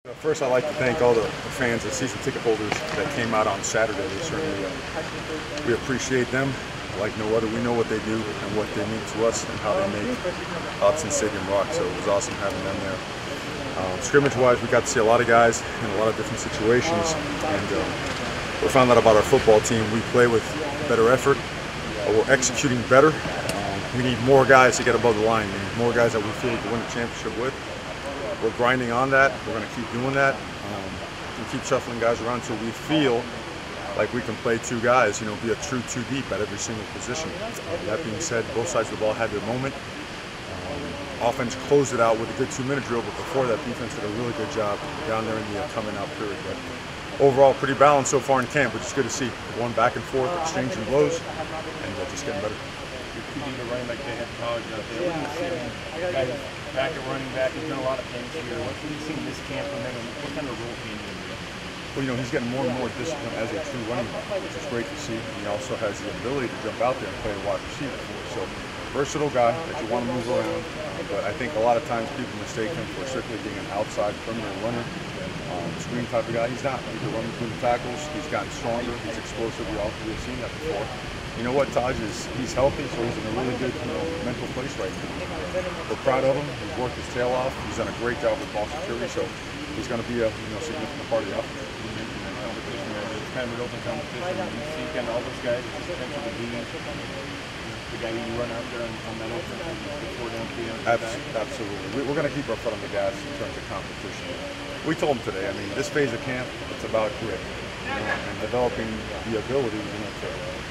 First, I'd like to thank all the fans and season ticket holders that came out on Saturday. They certainly, we appreciate them like no other. We know what they do and what they mean to us and how they make Autzen Stadium rock. So it was awesome having them there. Scrimmage-wise, we got to see a lot of guys in a lot of different situations, and we found out about our football team. We play with better effort. We're executing better. We need more guys to get above the line. We need more guys that we feel we can win the championship with. We're grinding on that. We're going to keep doing that. We keep shuffling guys around until we feel like we can play two guys, be a true two deep at every single position. That being said, both sides of the ball had their moment. Offense closed it out with a good 2-minute drill, but before that, defense did a really good job down there in the coming out period. But overall, pretty balanced so far in camp, which is good to see. Going back and forth, exchanging blows, and just getting better. Your QB, the running back they had in college out there. What do you see? Guys back at running back, he's done a lot of things here. What do you see in this camp from him, and what kind of role can he do? Well, he's getting more and more disciplined as a true running back, which is great to see. He also has the ability to jump out there and play a wide receiver for us. So, versatile guy that you want to move around. But I think a lot of times people mistake him for strictly being an outside perimeter runner, screen type of guy. He's not. He can run between the tackles. He's gotten stronger. He's explosive. We've seen that before. You know what, Taj he's healthy, so he's in a really good mental place right now. We're proud of him. He's worked his tail off. He's done a great job with ball security, so he's going to be a significant part of the offense. It's kind of an open competition. You see kind of all those guys with the potential to be the guy you run out there on that offense before down 300. Absolutely. We're going to keep our foot on the gas in terms of competition. We told him today, this phase of camp, it's about grit and developing the ability to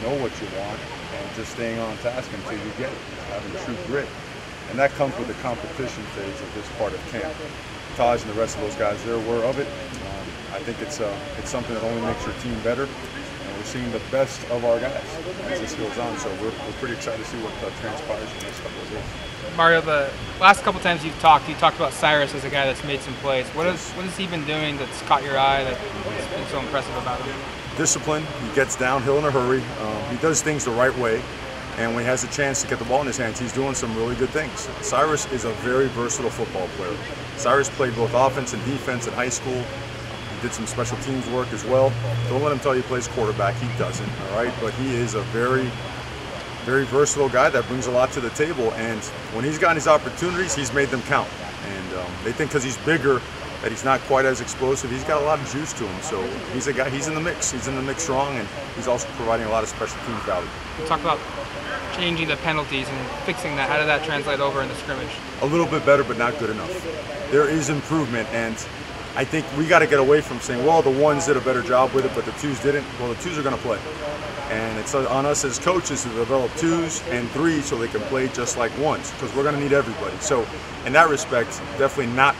know what you want and just staying on task until you get it, having true grit. And that comes with the competition phase of this part of camp. Taj and the rest of those guys, they're aware of it. I think it's something that only makes your team better. And we're seeing the best of our guys as this goes on. So we're pretty excited to see what transpires in the next couple of days. Mario, the last couple times you talked about Cyrus as a guy that's made some plays. What has he been doing that's caught your eye that's been so impressive about him? Discipline. He gets downhill in a hurry. He does things the right way. And when he has a chance to get the ball in his hands, he's doing some really good things. Cyrus is a very versatile football player. Cyrus played both offense and defense in high school. He did some special teams work as well. Don't let him tell you he plays quarterback. He doesn't, all right? But he is a very, very versatile guy that brings a lot to the table. And when he's gotten his opportunities, he's made them count. And they think because he's bigger that he's not quite as explosive. He's got a lot of juice to him. So he's a guy, he's in the mix. He's in the mix strong, and he's also providing a lot of special teams value. You talk about changing the penalties and fixing that. How did that translate over in the scrimmage? A little bit better, but not good enough. There is improvement, and I think we got to get away from saying, well, the ones did a better job with it, but the twos didn't. Well, the twos are going to play. And it's on us as coaches to develop twos and threes so they can play just like ones, because we're going to need everybody. So in that respect, definitely not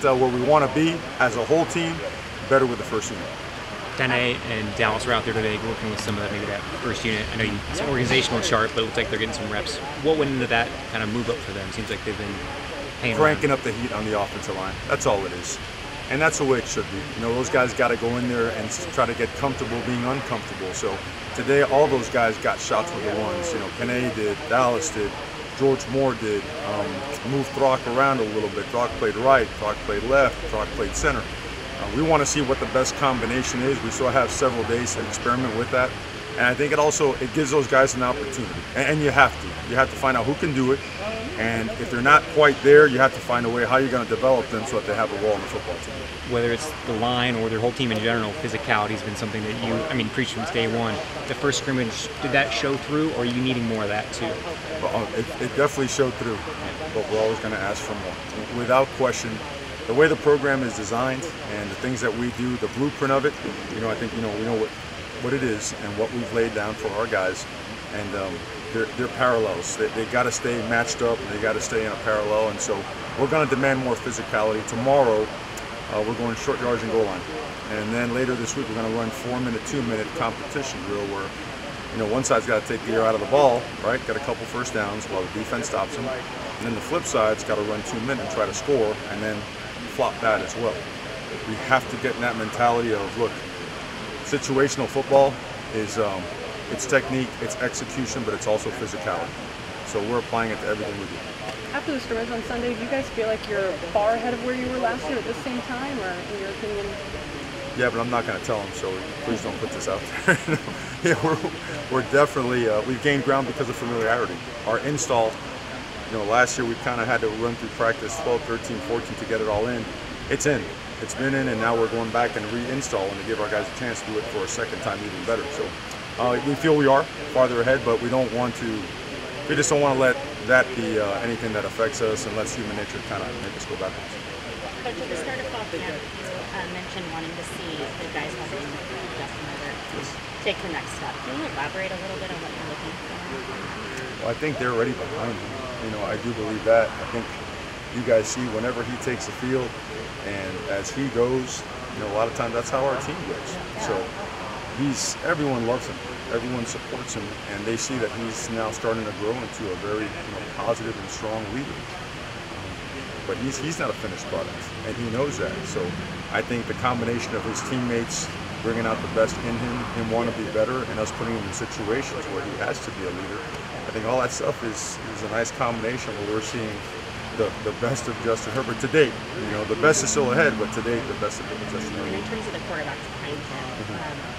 where we want to be as a whole team, better with the first unit. Dene and Dallas were out there today working with some of that first unit. I know it's an organizational chart, but it looks like they're getting some reps. What went into that kind of move up for them? Seems like they've been paying cranking up the heat on the offensive line. That's all it is. And that's the way it should be. Those guys got to go in there and try to get comfortable being uncomfortable. So today, all those guys got shots with the ones. Kene did, Dallas did, George Moore did. Moved Throck around a little bit. Throck played right, Throck played left, Throck played center. We want to see what the best combination is. We still have several days to experiment with that. And I think it gives those guys an opportunity. And you have to. You have to find out who can do it. And if they're not quite there, you have to find a way how you're going to develop them so that they have a role in the football team. Whether it's the line or their whole team in general, physicality has been something that you, preached since day one. The first scrimmage, did that show through, or are you needing more of that too? Well, it definitely showed through, but we're always going to ask for more. Without question, the way the program is designed and the things that we do, the blueprint of it, I think we know what it is and what we've laid down for our guys, and they're parallels. They got to stay matched up, and they got to stay in a parallel, and so we're going to demand more physicality. Tomorrow, we're going short yards and goal line, and then later this week we're going to run 4-minute, 2-minute competition drill where one side's got to take the air out of the ball, right? Got a couple first downs while the defense stops them, and then the flip side's got to run 2-minute and try to score, and then flop that as well. We have to get in that mentality of, look, situational football is it's technique, it's execution, but it's also physicality. So we're applying it to everything we do. After the scrimmage on Sunday, do you guys feel like you're far ahead of where you were last year at the same time, or in your opinion? Yeah, but I'm not going to tell them, so please don't put this out there. Yeah, we're definitely, we've gained ground because of familiarity. Our install, last year we kind of had to run through practice 12, 13, 14 to get it all in. It's in. It's been in, and now we're going back and reinstall and to give our guys a chance to do it for a second time even better. So we feel we are farther ahead, but we just don't want to let that be anything that affects us and lets human nature kind of make us go backwards. Coach, at the start of fall camp, you mentioned wanting to see the guys helping Justin Herbert take the next step. Can you elaborate a little bit on what you're looking for? Well, I think they're already behind him. I do believe that. I think you guys see whenever he takes the field and as he goes, a lot of times that's how our team goes. So everyone loves him. Everyone supports him, and they see that he's now starting to grow into a very positive and strong leader. But he's not a finished product, and he knows that. So I think the combination of his teammates bringing out the best in him wanting to be better, and us putting him in situations where he has to be a leader, I think all that stuff is a nice combination where we're seeing the best of Justin Herbert to date. The best is still ahead, but to date, the best of Justin Herbert. In terms of the quarterbacks behind him,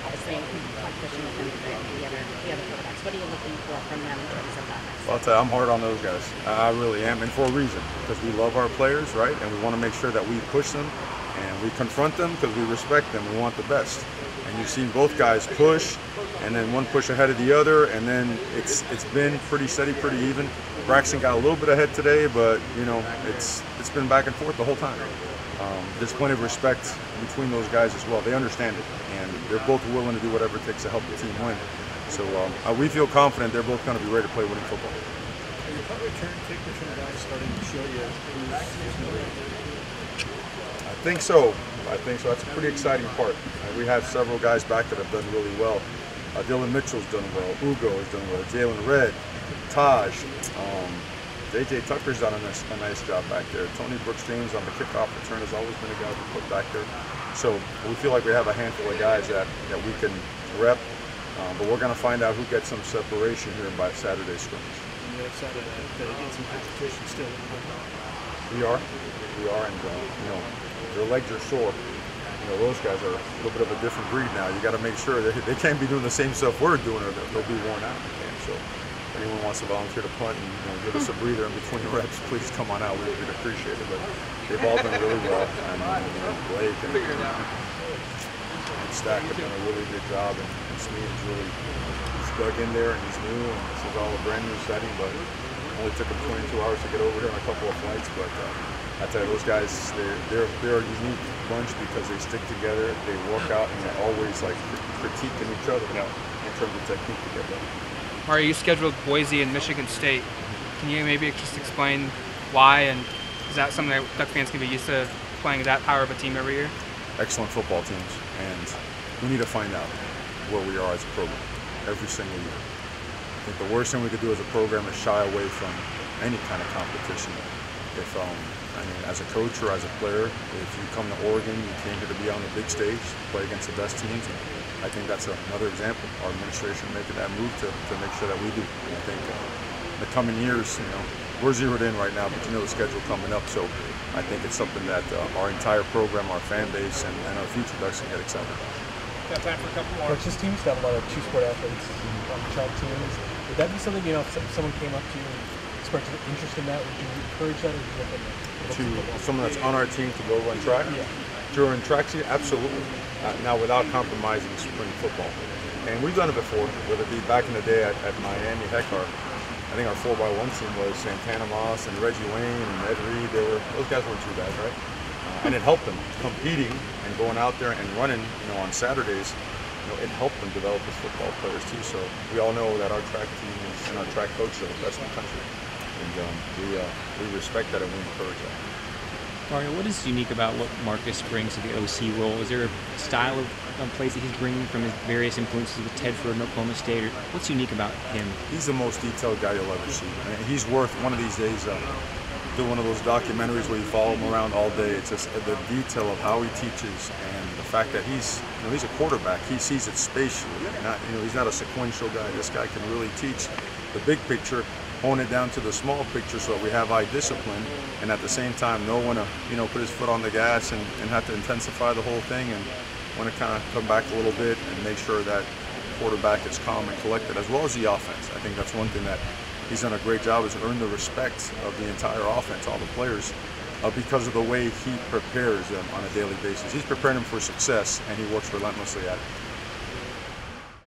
obviously in competition with him, the other quarterbacks, what are you looking for from them in terms of that? Well, I'll tell you, I'm hard on those guys. I really am, and for a reason, because we love our players, right? And we want to make sure that we push them and we confront them because we respect them. We want the best. And you've seen both guys push, and then one push ahead of the other, and then it's been pretty steady, pretty even. Braxton got a little bit ahead today, but it's been back and forth the whole time. There's plenty of respect between those guys as well. They understand it, and they're both willing to do whatever it takes to help the team win. So we feel confident they're both going to be ready to play winning football. Are your punt return technician guys starting to show you I think so. That's a pretty exciting part. We have several guys back that have done really well. Dylan Mitchell's done well. Ugo has done well. Jalen Red, Taj, J.J. Tucker's done a nice job back there. Tony Brooks-James on the kickoff return has always been a guy we put back there. So we feel like we have a handful of guys that we can rep, but we're going to find out who gets some separation here by Saturday's scrimmage. On the other side of that, get some competition still. We are, and their legs are sore. Those guys are a little bit of a different breed now. You got to make sure that they can't be doing the same stuff we're doing, or they'll be worn out in the game. So if anyone wants to volunteer to punt and give us a breather in between reps, please come on out. We'd appreciate it. But they've all done really well, and Blake and Stack have done a really good job, and Smead's really dug in there, and he's new, and this is all a brand new setting. But it only took him 22 hours to get over here on a couple of flights. But I tell you, those guys, they're a unique bunch because they stick together, they work out, and they're always critiquing each other in terms of technique to get better. Mario, you scheduled Boise and Michigan State. Can you maybe just explain why, and is that something that Duck fans can be used to playing that power of a team every year? Excellent football teams, and we need to find out where we are as a program every single year. I think the worst thing we could do as a program is shy away from any kind of competition. If as a coach or as a player, if you come to Oregon, you came here to be on the big stage, play against the best teams. And I think that's another example. Our administration making that move to make sure that we do. And I think in the coming years, we're zeroed in right now, but the schedule coming up. So I think it's something that our entire program, our fan base, and our future Ducks can get excited about. Got time for a couple more. Coach, this team's got a lot of two-sport athletes on the child teams. Would that be something, if someone came up to you and expressed an interest in that, would you encourage that, or would you look at that? To someone that's on our team to go run track? Yeah. During track season, absolutely. Now without compromising spring football. And we've done it before, whether it be back in the day at Miami. Heck, I think our 4x1 team was Santana Moss and Reggie Wayne and Ed Reed. Those guys weren't too bad, right? And it helped them competing and going out there and running, on Saturdays. It helped them develop as football players too. So we all know that our track team and our track coaches are the best in the country. And we respect that and we encourage that. Mario, what is unique about what Marcus brings to the OC role? Is there a style of plays that he's bringing from his various influences with Tedford and Oklahoma State? Or what's unique about him? He's the most detailed guy you'll ever see. He's worth one of these days do one of those documentaries where you follow him around all day. It's just the detail of how he teaches and the fact that he's a quarterback. He sees it spatially. He's not a sequential guy. This guy can really teach the big picture hone it down to the small picture so that we have eye discipline, and at the same time know when to, you know, put his foot on the gas and have to intensify the whole thing, and want to kind of come back a little bit and make sure that quarterback is calm and collected, as well as the offense. I think that's one thing that he's done a great job, is earned the respect of the entire offense, all the players, because of the way he prepares them on a daily basis. He's preparing them for success, and he works relentlessly at it.